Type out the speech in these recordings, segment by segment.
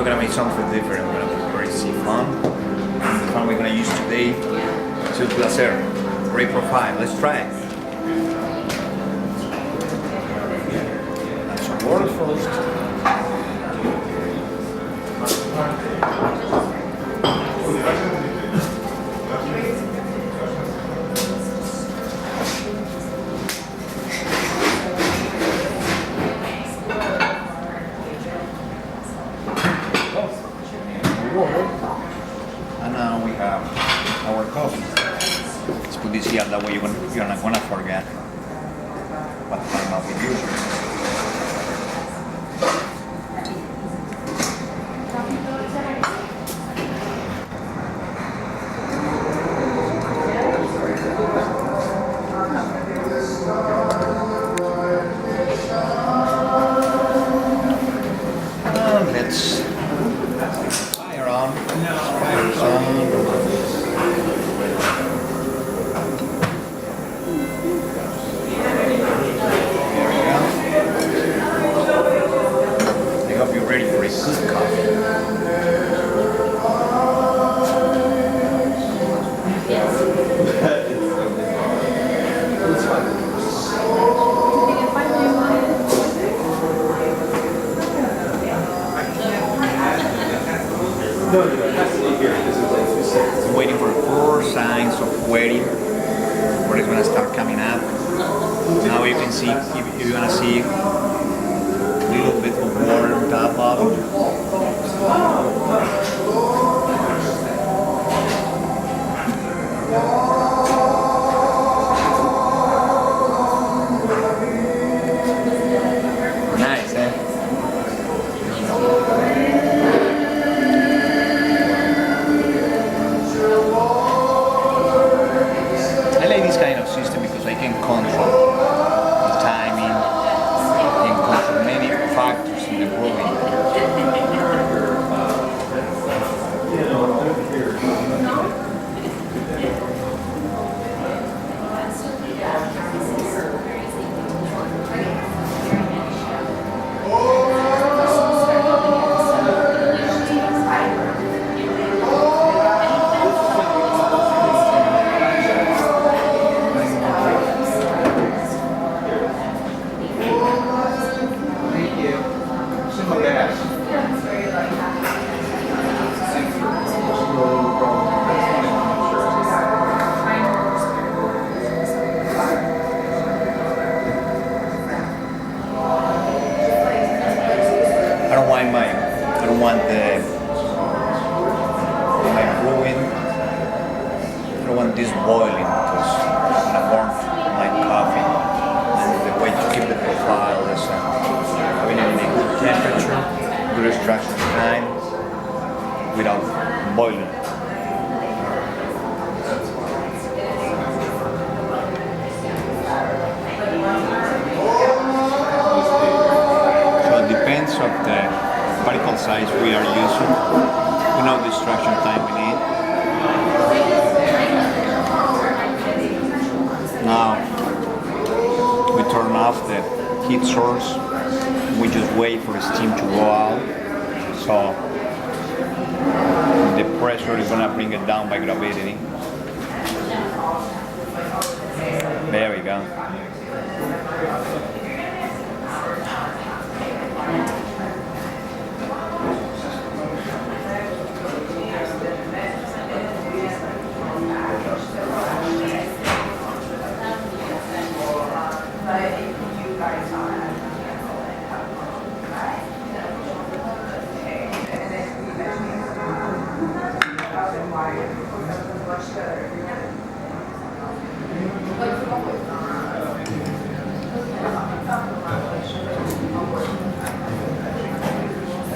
we're gonna make something different. We're gonna prepare siphon. The one we're gonna use today, Sur Placer. Great profile. Let's try it. Add some water first. And now we have our coffee. Let's put this here, that way you're not gonna forget what time I'll be using. Let's fire on. Fire's on. There we go. I hope you're ready for a good coffee. I'm waiting for 4 signs of wetting where it's gonna start coming up. Now you can see, if you're gonna see a little bit of water on top of it. Nice, eh? I like this kind of system because I can control the timing, I can control many factors in the brewing. I don't want my brewing, I don't want this boiling because it's gonna burn my coffee. And the way to keep the profile is having it in a good temperature, good extraction time, without boiling. So it depends of the particle size we are using. We know the extraction time we need. Now we turn off the heat source. We just wait for the steam to go out. So the pressure is gonna bring it down by gravity. There we go.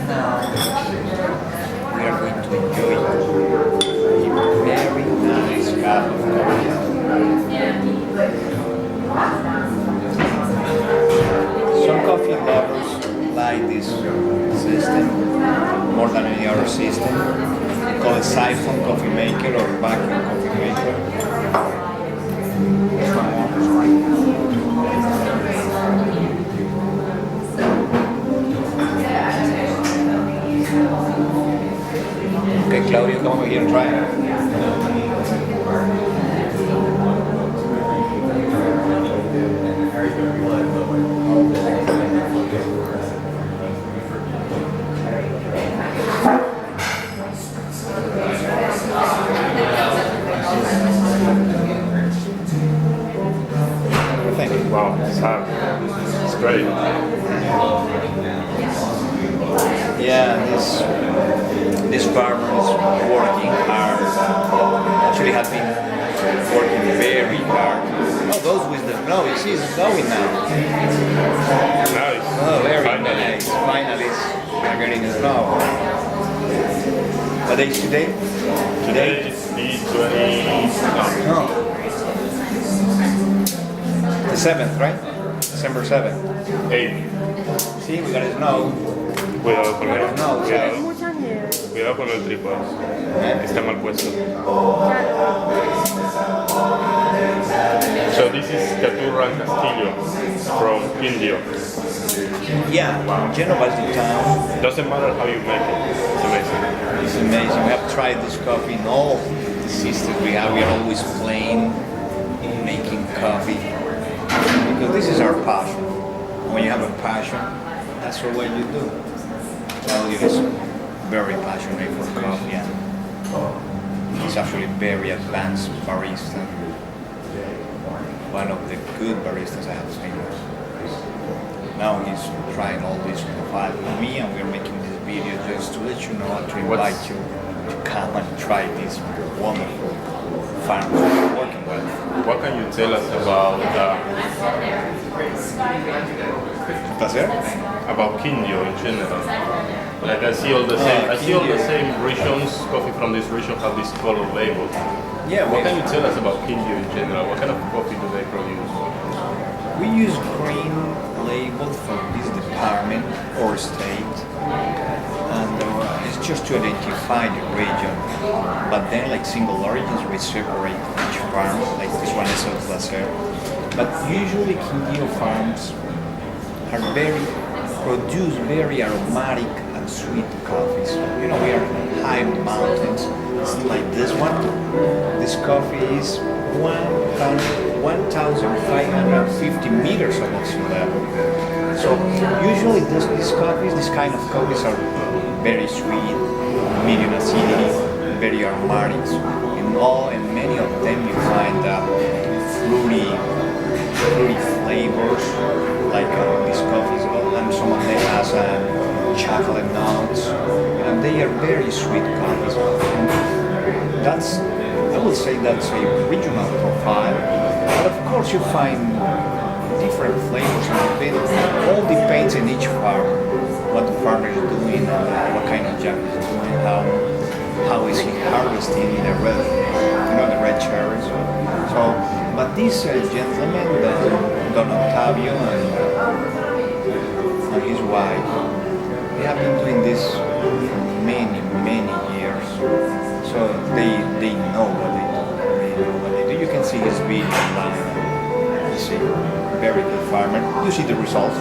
Now we are going to enjoy a very nice cup of coffee. Some coffee lovers like this system more than any other system. We call it siphon coffee maker or vacuum coffee maker. Claudio, come over here and try it. Thank you. Wow, it's great. Yeah, this farmer is working hard. Actually, has been working very hard. Oh, those with the snow. You see, it's snowing now. Nice. Oh, very Finally. nice. Finally, we're getting the snow. What day is today? Today is the 20. No. No. The 7th, right? December 7th. 8. See, we got the snow. Cuidado con el, No, cuidado, Mucha nieve. cuidado con el trípode. Eh? Está mal puesto. So this is Caturra and Castillo from Indio. Yeah, Genova is the town. Doesn't matter how you make it. It's amazing. It's amazing. We have tried this coffee in all the systems we have. We are always playing, making coffee. Because this is our passion. When you have a passion, that's what you do. Claudio is very passionate for coffee and he's actually very advanced barista. One of the good baristas I have seen. Now he's trying all this profile with me and we're making this video just to let you know, to invite you to come and try this wonderful farm we're working with. What can you tell us about Placer? about Quindio in general? Like I see all the same. I see all the Quindio. same regions. Coffee from this region have this color label. Yeah, What can you tell us about Quindio in general? What kind of coffee do they produce? we use green label from this department or state, and it's just to identify the region. But then, like single origins, we separate each farm. Like this one is a Placer. But usually, Quindio farms are produce very aromatic and sweet coffees. You know, we are high in the mountains. It's like this one. This coffee is 1,550 meters above sea level. So usually these coffees, this kind of coffees are very sweet, medium acidity, very aromatic. In many of them you find fruity flavors, like these coffees, and some of them has chocolate notes, and they are very sweet coffees. That's, I would say that's a regional profile, but of course you find different flavors, and it all depends on each farmer, what the farmer is doing, what kind of job he's doing, how is he harvesting the red, the red cherries. So, but this gentleman, Don Octavio and his wife, they have been doing this for many years. So they know what they do. They know what they do. You can see his video online. You see, very good farmer. You see the results.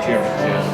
Cheers. Cheers.